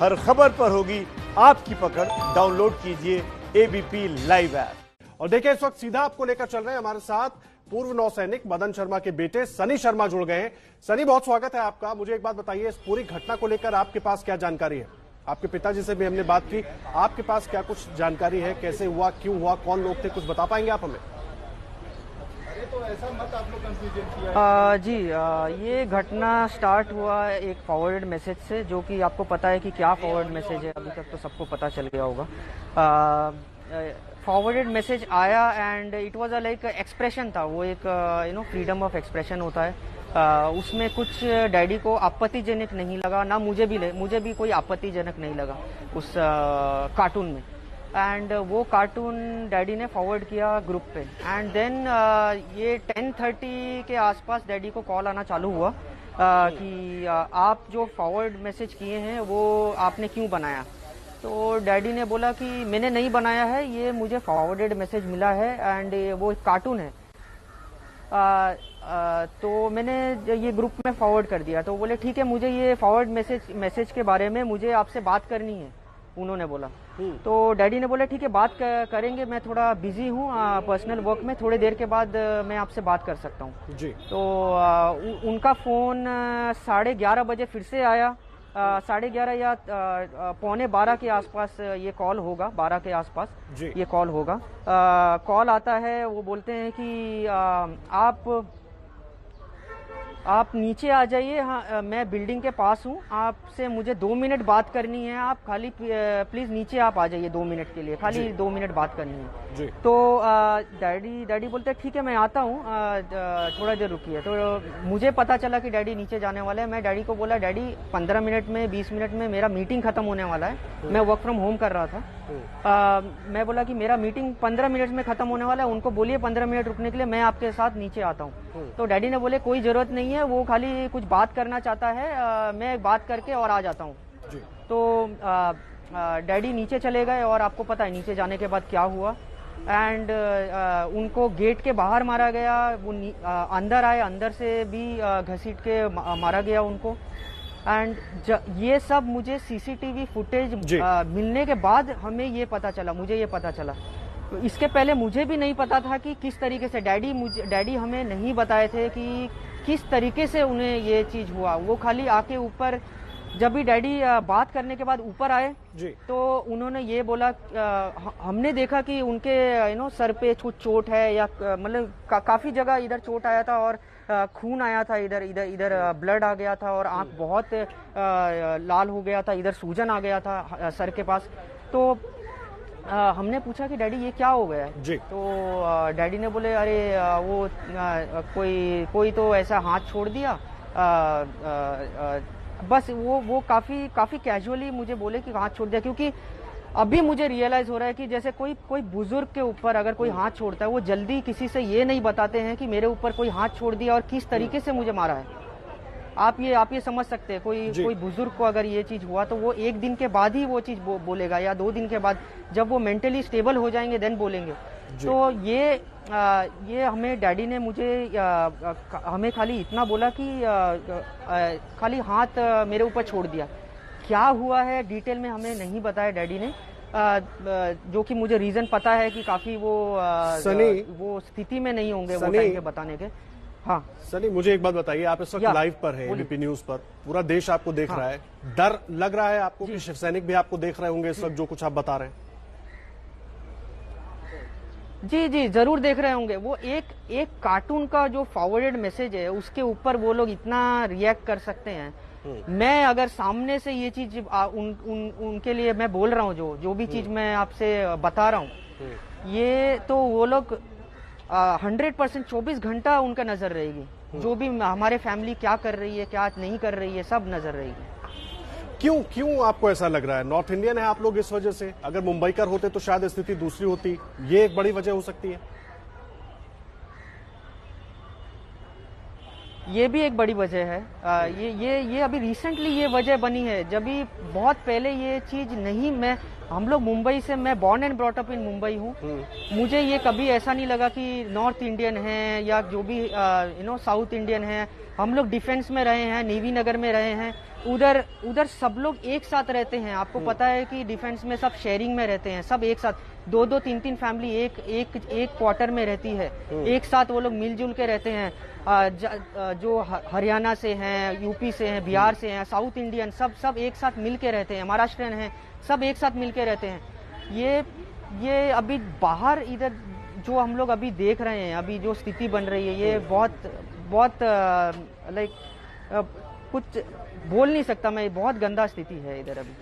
हर खबर पर होगी आपकी पकड़। डाउनलोड कीजिए एबीपी लाइव ऐप। और देखिए, इस वक्त सीधा आपको लेकर चल रहे हैं हमारे साथ पूर्व नौसैनिक मदन शर्मा के बेटे सनी शर्मा जुड़ गए हैं। सनी, बहुत स्वागत है आपका। मुझे एक बात बताइए, इस पूरी घटना को लेकर आपके पास क्या जानकारी है? आपके पिताजी से भी हमने बात की, आपके पास क्या कुछ जानकारी है? कैसे हुआ, क्यों हुआ, कौन लोग थे, कुछ बता पाएंगे आप हमें? तो ऐसा मत आप लोग कंफ्यूजन किया। ये घटना स्टार्ट हुआ एक फॉरवर्ड मैसेज से, जो कि आपको पता है कि क्या फॉरवर्ड मैसेज है, अभी तक तो सबको पता चल गया होगा। फॉरवर्डेड मैसेज आया and it was a like expression था, वो एक फ्रीडम ऑफ एक्सप्रेशन होता है। उसमें कुछ डैडी को आपत्तिजनक नहीं लगा, ना मुझे भी कोई आपत्तिजनक नहीं लगा उस कार्टून में। एंड वो कार्टून डैडी ने फॉरवर्ड किया ग्रुप पे। एंड देन ये 10:30 के आसपास डैडी को कॉल आना चालू हुआ कि आप जो फॉरवर्ड मैसेज किए हैं वो आपने क्यों बनाया। तो डैडी ने बोला कि मैंने नहीं बनाया है, ये मुझे फॉरवर्डेड मैसेज मिला है एंड वो एक कार्टून है। तो मैंने ये ग्रुप में फॉरवर्ड कर दिया। तो बोले ठीक है, मुझे ये फॉरवर्ड मैसेज के बारे में मुझे आपसे बात करनी है, उन्होंने बोला। तो डैडी ने बोला ठीक है, बात करेंगे, मैं थोड़ा बिजी हूँ पर्सनल वर्क में, थोड़ी देर के बाद मैं आपसे बात कर सकता हूँ जी। तो उनका फोन 11:30 बजे फिर से आया। 11:30 या 11:45 के आसपास ये कॉल होगा, 12 के आसपास ये कॉल होगा। कॉल आता है, वो बोलते हैं कि आप नीचे आ जाइए। हाँ, मैं बिल्डिंग के पास हूँ, आपसे मुझे 2 मिनट बात करनी है, आप खाली प्लीज नीचे आप आ जाइए 2 मिनट के लिए, खाली 2 मिनट बात करनी है जी। तो डैडी बोलते हैं ठीक है मैं आता हूँ, थोड़ा देर रुकिए। तो मुझे पता चला कि डैडी नीचे जाने वाले हैं। मैं डैडी को बोला डैडी 15 मिनट में 20 मिनट में मेरा मीटिंग खत्म होने वाला है। मैं वर्क फ्रॉम होम कर रहा था। मैं बोला कि मेरा मीटिंग 15 मिनट में खत्म होने वाला है, उनको बोलिए 15 मिनट रुकने के लिए, मैं आपके साथ नीचे आता हूँ। तो डैडी ने बोले कोई जरूरत नहीं है, वो खाली कुछ बात करना चाहता है, मैं बात करके और आ जाता हूँ। तो डैडी नीचे चले गए और आपको पता है नीचे जाने के बाद क्या हुआ। एंड उनको गेट के बाहर मारा गया, वो अंदर आए, अंदर से भी घसीट के मारा गया उनको। एंड ये सब मुझे सीसीटीवी फुटेज मिलने के बाद हमें ये पता चला, मुझे ये पता चला। तो इसके पहले मुझे भी नहीं पता था कि किस तरीके से डैडी हमें नहीं बताए थे कि किस तरीके से उन्हें ये चीज हुआ। वो खाली आके ऊपर, जब भी डैडी बात करने के बाद ऊपर आए जी, तो उन्होंने ये बोला, हमने देखा कि उनके सर पे कुछ चोट है, या मतलब काफी जगह इधर चोट आया था और खून आया था, इधर ब्लड आ गया था और आंख बहुत लाल हो गया था, इधर सूजन आ गया था सर के पास। तो हमने पूछा कि डैडी ये क्या हो गया है जी। तो डैडी ने बोले अरे वो कोई तो ऐसा हाथ छोड़ दिया। बस वो काफी कैजुअली मुझे बोले कि हाथ छोड़ दिया, क्योंकि अभी मुझे रियलाइज हो रहा है कि जैसे कोई बुजुर्ग के ऊपर अगर कोई हाथ छोड़ता है, वो जल्दी किसी से ये नहीं बताते हैं कि मेरे ऊपर कोई हाथ छोड़ दिया और किस तरीके से मुझे मारा है। आप ये समझ सकते हैं, कोई बुजुर्ग को अगर ये चीज हुआ तो वो 1 दिन के बाद ही वो चीज बोलेगा, या 2 दिन के बाद, जब वो मेंटली स्टेबल हो जाएंगे देन बोलेंगे। तो ये हमें डैडी ने हमें खाली इतना बोला कि खाली हाथ मेरे ऊपर छोड़ दिया। क्या हुआ है डिटेल में हमें नहीं बताया डैडी ने, जो कि मुझे रीजन पता है कि काफी वो स्थिति में नहीं होंगे वो टाइम पे बताने के। हाँ सनी, मुझे एक बात बताइए, आप इस वक्त लाइव पर हैं एबीपी न्यूज पर, पूरा देश आपको देख रहा है, डर लग रहा है आपको कि शिवसैनिक भी आपको देख रहे होंगे इस वक्त जो कुछ आप बता रहे हैं? जी जरूर देख रहे होंगे। वो एक कार्टून का जो फॉरवर्डेड मैसेज है उसके ऊपर वो लोग इतना रिएक्ट कर सकते हैं। मैं अगर सामने से ये चीज उनके लिए मैं बोल रहा हूँ, जो भी चीज मैं आपसे बता रहा हूँ, ये तो वो लोग 100% 24 घंटा उनका नजर रहेगी। जो भी हमारे फैमिली क्या कर रही है, क्या नहीं कर रही है, सब नजर रहेगी। क्यों आपको ऐसा लग रहा है? नॉर्थ इंडियन है आप लोग इस वजह से? अगर मुंबईकर होते तो शायद स्थिति दूसरी होती, ये एक बड़ी वजह हो सकती है। ये भी एक बड़ी वजह है। ये अभी रिसेंटली ये वजह बनी है, जब भी बहुत पहले ये चीज नहीं। हम लोग मुंबई से, मैं born and brought up in Mumbai हूँ। मुझे ये कभी ऐसा नहीं लगा कि नॉर्थ इंडियन है या जो भी साउथ इंडियन है। हम लोग डिफेंस में रहे हैं, नेवी नगर में रहे हैं, उधर उधर सब लोग एक साथ रहते हैं। आपको पता है कि डिफेंस में सब शेयरिंग में रहते हैं, सब एक साथ, दो दो तीन तीन फैमिली एक क्वार्टर में रहती है, एक साथ वो लोग मिलजुल के रहते हैं। जो हरियाणा से हैं, यूपी से हैं, बिहार से हैं, साउथ इंडियन, सब एक साथ मिल के रहते हैं, महाराष्ट्रियन हैं, सब एक साथ मिल के रहते हैं। ये अभी बाहर इधर जो हम लोग अभी देख रहे हैं, अभी जो स्थिति बन रही है, ये बहुत लाइक कुछ बोल नहीं सकता मैं, बहुत गंदा स्थिति है इधर अभी।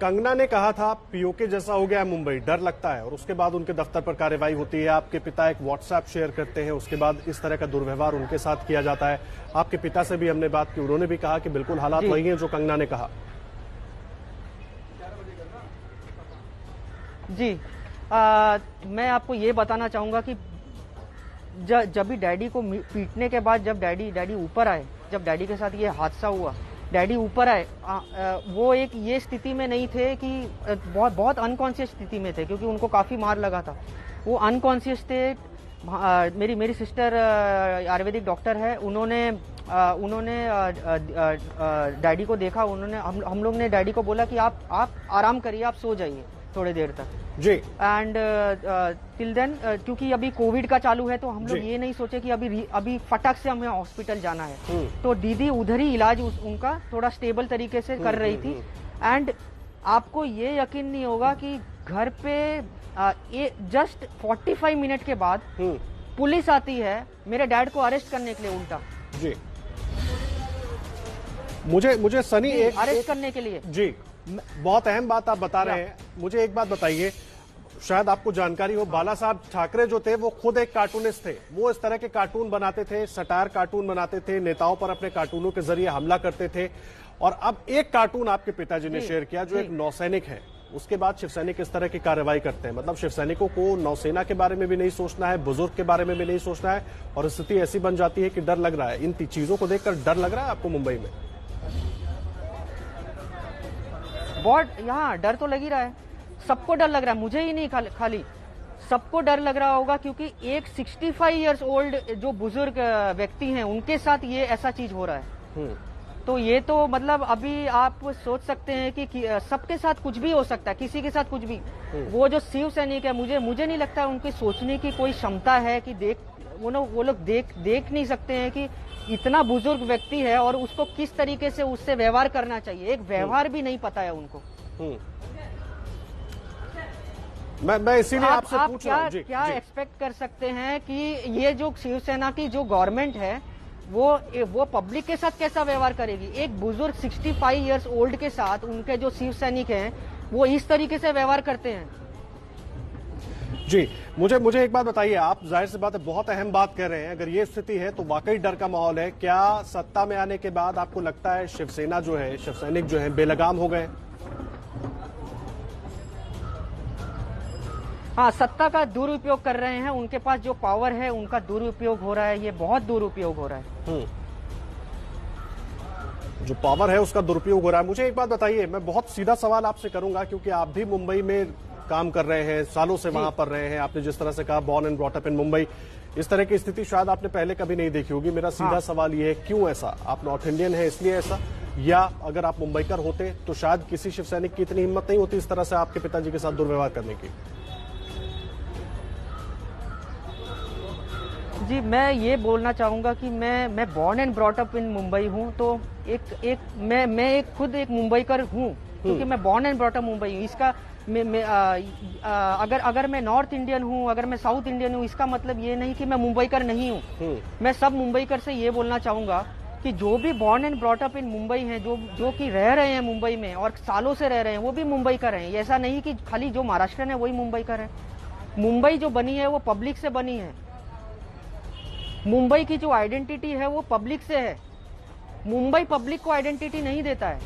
कंगना ने कहा था पीओके जैसा हो गया है मुंबई, डर लगता है, और उसके बाद उनके दफ्तर पर कार्रवाई होती है। आपके पिता एक व्हाट्सएप शेयर करते हैं, उसके बाद इस तरह का दुर्व्यवहार उनके साथ किया जाता है। आपके पिता से भी हमने बात की, उन्होंने भी कहा कि बिल्कुल हालात वही हैं जो कंगना ने कहा। जी, मैं आपको ये बताना चाहूंगा कि जब भी डैडी को पीटने के बाद जब डैडी ऊपर आए, जब डैडी के साथ ये हादसा हुआ, डैडी ऊपर आए, वो एक ये स्थिति में नहीं थे कि बहुत अनकॉन्शियस स्थिति में थे, क्योंकि उनको काफी मार लगा था। वो अनकॉन्शियस थे। मेरी सिस्टर आयुर्वेदिक डॉक्टर है, उन्होंने डैडी को देखा, उन्होंने हम लोग ने डैडी को बोला कि आप आराम करिए, आप सो जाइए थोड़ी देर तक जी। एंड टिल देन, क्योंकि अभी कोविड का चालू है, तो हम लोग ये नहीं सोचे कि अभी फटक से हमें हॉस्पिटल जाना है। तो दीदी उधर ही इलाज उनका थोड़ा स्टेबल तरीके से कर रही थी। एंड आपको ये यकीन नहीं होगा कि घर पे जस्ट 45 मिनट के बाद पुलिस आती है मेरे डैड को अरेस्ट करने के लिए, उल्टा जी। मुझे सनी अरेस्ट करने के लिए। जी, बहुत अहम बात आप बता रहे हैं। मुझे एक बात बताइए, शायद आपको जानकारी हो, बाला साहब ठाकरे जो थे वो खुद एक कार्टूनिस्ट थे। वो इस तरह के कार्टून बनाते थे, सटायर कार्टून बनाते थे, नेताओं पर अपने कार्टूनों के जरिए हमला करते थे। और अब एक कार्टून आपके पिताजी ने शेयर किया जो एक नौसैनिक है, उसके बाद शिवसैनिक इस तरह की कार्रवाई करते हैं। मतलब शिवसैनिकों को नौसेना के बारे में भी नहीं सोचना है, बुजुर्ग के बारे में भी नहीं सोचना है, और स्थिति ऐसी बन जाती है कि डर लग रहा है। इन चीजों को देखकर डर लग रहा है आपको मुंबई में? बहुत, यहाँ डर तो लग ही रहा है, सबको डर लग रहा है, मुझे ही नहीं खाली सबको डर लग रहा होगा, क्योंकि एक 65 इयर्स ओल्ड जो बुजुर्ग व्यक्ति हैं उनके साथ ये ऐसा चीज हो रहा है। तो ये तो मतलब अभी आप सोच सकते हैं कि सबके साथ कुछ भी हो सकता है, किसी के साथ कुछ भी। वो जो शिव सैनिक है, मुझे नहीं लगता उनकी सोचने की कोई क्षमता है कि वो लोग देख नहीं सकते हैं कि इतना बुजुर्ग व्यक्ति है और उसको किस तरीके से उससे व्यवहार करना चाहिए। एक व्यवहार भी नहीं पता है उनको। मैं इसीलिए आपसे पूछ रहा हूं। क्या एक्सपेक्ट कर सकते हैं कि ये जो शिवसेना की जो गवर्नमेंट है वो पब्लिक के साथ कैसा व्यवहार करेगी? एक बुजुर्ग 65 इयर्स ओल्ड के साथ उनके जो शिव सैनिक हैं वो इस तरीके से व्यवहार करते हैं। जी, मुझे एक बात बताइए, आप जाहिर सी बात है बहुत अहम बात कह रहे हैं। अगर ये स्थिति है तो वाकई डर का माहौल है। क्या सत्ता में आने के बाद आपको लगता है शिवसेना जो है, शिवसैनिक जो है, बेलगाम हो गए? हाँ, सत्ता का दुरुपयोग कर रहे हैं। उनके पास जो पावर है उनका दुरुपयोग हो रहा है, ये बहुत दुरुपयोग हो रहा है। जो पावर है उसका दुरुपयोग हो रहा है। मुझे एक बात बताइए, मैं बहुत सीधा सवाल आपसे करूंगा, क्योंकि आप भी मुंबई में काम कर रहे हैं, सालों से वहां पर रहे हैं। आपने जिस तरह से कहा born and brought up in Mumbai, इस तरह की स्थिति शायद आपने पहले कभी नहीं देखी होगी। मेरा सीधा सवाल ये है, क्यों ऐसा? आप नॉर्थ इंडियन है इसलिए ऐसा, या अगर आप मुंबईकर होते तो शायद किसी शिव सैनिक की इतनी हिम्मत नहीं होती इस तरह से आपके पिताजी के साथ दुर्व्यवहार करने की? जी, मैं ये बोलना चाहूंगा कि मैं born and brought up in Mumbai हूँ। तो मैं खुद एक मुंबईकर हूँ, क्योंकि मैं born and brought up Mumbai हूँ। इसका अगर मैं नॉर्थ इंडियन हूँ, अगर मैं साउथ इंडियन हूँ, इसका मतलब ये नहीं कि मैं मुंबईकर नहीं हूँ। मैं सब मुंबईकर से ये बोलना चाहूंगा कि जो भी born and brought up in Mumbai हैं, जो कि रह रहे हैं मुंबई में और सालों से रह रहे हैं, वो भी मुंबईकर हैं। ऐसा नहीं कि खाली जो महाराष्ट्र है वही मुंबईकर है। मुंबई जो बनी है वो पब्लिक से बनी है। मुंबई की जो आइडेंटिटी है वो पब्लिक से है। मुंबई पब्लिक को आइडेंटिटी नहीं देता है,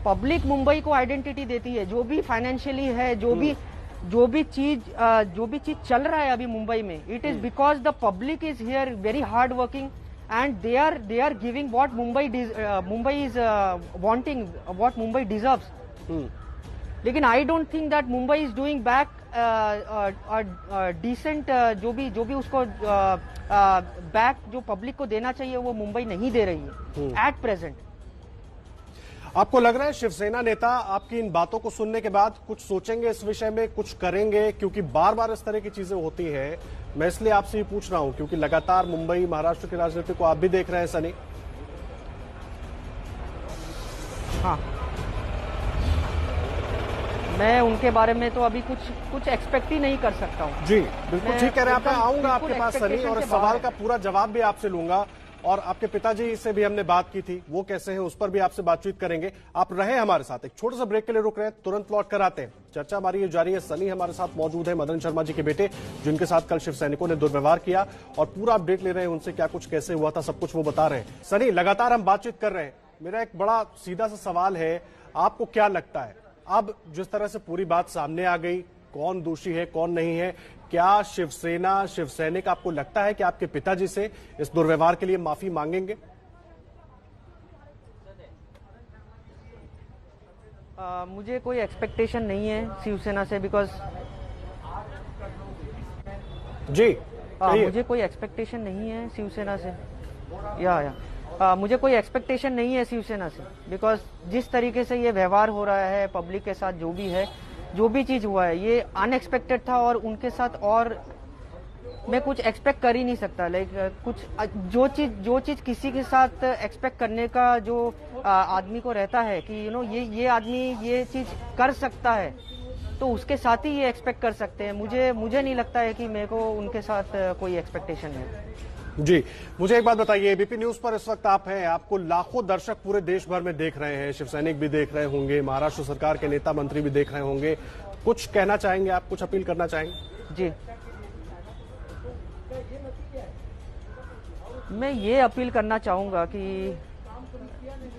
पब्लिक मुंबई को आइडेंटिटी देती है। जो भी फाइनेंशियली है, जो भी चीज चल रहा है अभी मुंबई में, it is because the public is here very hard working and they are giving what Mumbai is wanting, what Mumbai deserves. लेकिन I don't think that Mumbai is doing back decent, जो भी उसको बैक जो पब्लिक को देना चाहिए वो मुंबई नहीं दे रही है एट प्रेजेंट। आपको लग रहा है शिवसेना नेता आपकी इन बातों को सुनने के बाद कुछ सोचेंगे इस विषय में, कुछ करेंगे? क्योंकि बार बार इस तरह की चीजें होती हैं। मैं इसलिए आपसे ये पूछ रहा हूं क्योंकि लगातार मुंबई महाराष्ट्र की राजनीति को आप भी देख रहे हैं सनी। हाँ, मैं उनके बारे में तो अभी कुछ एक्सपेक्ट ही नहीं कर सकता हूँ। जी बिल्कुल ठीक कह रहे हैं आप। मैं आऊंगा आपके पास सनी और इस सवाल का पूरा जवाब भी आपसे लूंगा, और आपके पिताजी से भी हमने बात की थी, वो कैसे हैं उस पर भी आपसे बातचीत करेंगे। आप रहे हमारे साथ, एक छोटे सा ब्रेक के लिए रुक रहे हैं, तुरंत लौट कर आते हैं। चर्चा हमारी ये जारी है। सनी हमारे साथ मौजूद है, मदन शर्मा जी के बेटे, जिनके साथ कल शिव सैनिकों ने दुर्व्यवहार किया, और पूरा अपडेट ले रहे हैं उनसे, क्या कुछ कैसे हुआ था, सब कुछ वो बता रहे हैं। सनी, लगातार हम बातचीत कर रहे हैं, मेरा एक बड़ा सीधा सा सवाल है, आपको क्या लगता है अब जिस तरह से पूरी बात सामने आ गई, कौन दोषी है कौन नहीं है, क्या शिवसेना शिव सैनिक आपको लगता है कि आपके पिताजी से इस दुर्व्यवहार के लिए माफी मांगेंगे? मुझे कोई एक्सपेक्टेशन नहीं है शिवसेना से, बिकॉज जी मुझे कोई एक्सपेक्टेशन नहीं है शिवसेना से, मुझे कोई एक्सपेक्टेशन नहीं है शिवसेना से, बिकॉज जिस तरीके से ये व्यवहार हो रहा है पब्लिक के साथ, जो भी चीज हुआ है ये अनएक्सपेक्टेड था, और उनके साथ और मैं कुछ एक्सपेक्ट कर ही नहीं सकता। लाइक कुछ जो चीज किसी के साथ एक्सपेक्ट करने का जो आदमी को रहता है कि ये आदमी ये चीज कर सकता है, तो उसके साथ ही ये एक्सपेक्ट कर सकते हैं। मुझे नहीं लगता है कि मेरे को उनके साथ कोई एक्सपेक्टेशन है। जी, मुझे एक बात बताइए, एबीपी न्यूज पर इस वक्त आप हैं, आपको लाखों दर्शक पूरे देश भर में देख रहे हैं, शिव सैनिक भी देख रहे होंगे, महाराष्ट्र सरकार के नेता मंत्री भी देख रहे होंगे, कुछ कहना चाहेंगे आप, कुछ अपील करना चाहेंगे? जी, मैं ये अपील करना चाहूंगा कि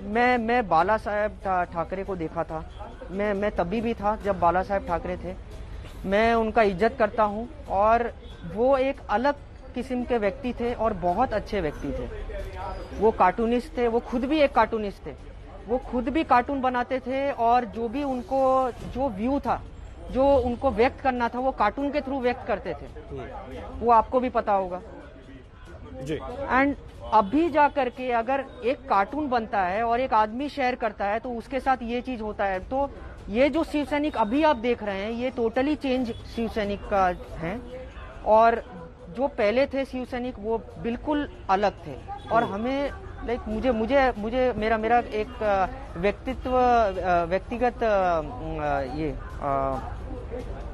मैं बाला साहेब ठाकरे को देखा था, मैं तभी भी था जब बाला साहेब ठाकरे थे। मैं उनका इज्जत करता हूं, और वो एक अलग किस्म के व्यक्ति थे और बहुत अच्छे व्यक्ति थे। वो कार्टूनिस्ट थे, वो खुद भी एक कार्टूनिस्ट थे, वो खुद भी कार्टून बनाते थे, और जो भी उनको जो व्यू था, जो उनको व्यक्त करना था, वो कार्टून के थ्रू व्यक्त करते थे। वो आपको भी पता होगा जी। एंड अभी जा करके अगर एक कार्टून बनता है और एक आदमी शेयर करता है तो उसके साथ ये चीज होता है, तो ये जो शिव सैनिक अभी आप देख रहे हैं ये टोटली चेंज शिव सैनिक का है, और जो पहले थे शिव सैनिक वो बिल्कुल अलग थे। और हमें लाइक मुझे मेरा एक व्यक्तिगत ये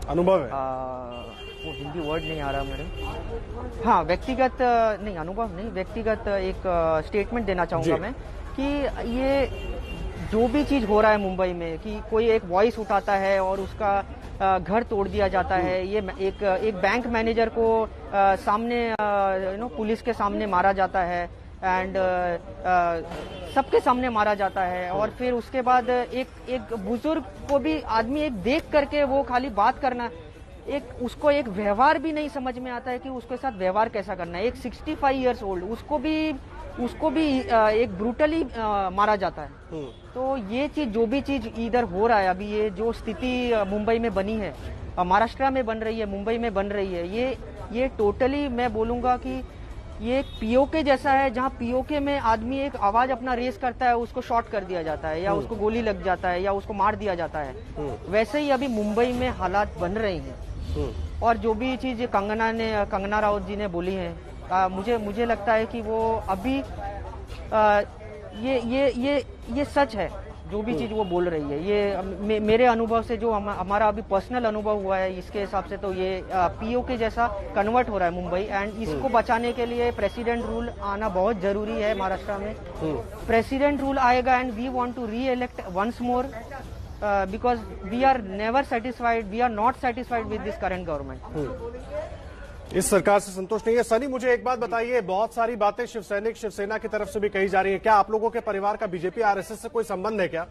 अनुभव है, वो हिंदी वर्ड नहीं आ रहा मेरे। हाँ, व्यक्तिगत नहीं, अनुभव नहीं, व्यक्तिगत एक स्टेटमेंट देना चाहूंगा मैं कि ये जो भी चीज हो रहा है मुंबई में, कि कोई एक वॉइस उठाता है और उसका घर तोड़ दिया जाता है, ये एक बैंक मैनेजर को सामने पुलिस के सामने मारा जाता है, एंड सबके सामने मारा जाता है, और फिर उसके बाद एक बुजुर्ग को भी आदमी एक देख करके वो खाली बात करना, उसको एक व्यवहार भी नहीं समझ में आता है कि उसके साथ व्यवहार कैसा करना है। एक 65 इयर्स ओल्ड उसको भी एक ब्रूटली मारा जाता है। तो ये चीज, जो भी चीज इधर हो रहा है अभी, ये जो स्थिति मुंबई में बनी है, महाराष्ट्र में बन रही है, मुंबई में बन रही है, ये टोटली मैं बोलूंगा कि ये एक पीओके जैसा है, जहाँ पीओके में आदमी एक आवाज अपना रेस करता है, उसको शॉट कर दिया जाता है, या उसको गोली लग जाता है, या उसको मार दिया जाता है। वैसे ही अभी मुंबई में हालात बन रहे हैं। और जो भी चीज कंगना राउत जी ने बोली है, मुझे लगता है कि वो अभी ये सच है, जो भी चीज वो बोल रही है। ये मेरे अनुभव से, जो हमारा अभी पर्सनल अनुभव हुआ है, इसके हिसाब से तो ये पीओके जैसा कन्वर्ट हो रहा है मुंबई, एंड इसको बचाने के लिए प्रेसिडेंट रूल आना बहुत जरूरी है महाराष्ट्र में। प्रेसिडेंट रूल आएगा and we want to re elect once more, because we are never satisfied, we are not satisfied with this current government. इस सरकार से संतुष्ट नहीं है। सनी, मुझे एक बात बताइए, बहुत सारी बातें शिव सैनिक शिवसेना की तरफ से भी कही जा रही है, क्या आप लोगों के परिवार का बीजेपी आरएसएस से कोई संबंध है क्या?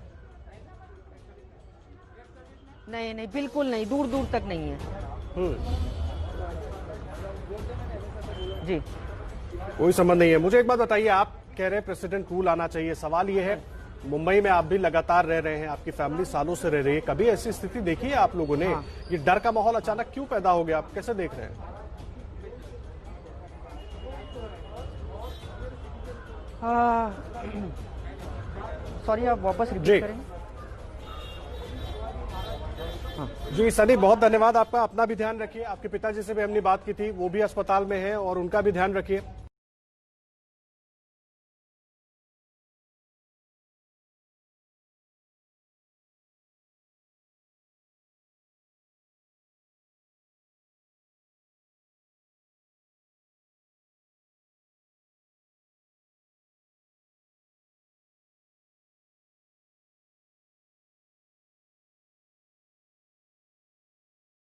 नहीं, बिल्कुल नहीं, दूर दूर तक नहीं है। जी, कोई संबंध नहीं है। मुझे एक बात बताइए, आप कह रहे हैं प्रेसिडेंट रूल आना चाहिए, सवाल ये है, मुंबई में आप भी लगातार रह रहे हैं, आपकी फैमिली सालों से रह रही है, कभी ऐसी स्थिति देखी है आप लोगों ने? हाँ। ये डर का माहौल अचानक क्यों पैदा हो गया, आप कैसे देख रहे हैं? सॉरी, आप वापस जी। रिपीट करें। जी सनी, बहुत धन्यवाद आपका। अपना भी ध्यान रखिए, आपके पिताजी से भी हमने बात की थी, वो भी अस्पताल में हैं और उनका भी ध्यान रखिए।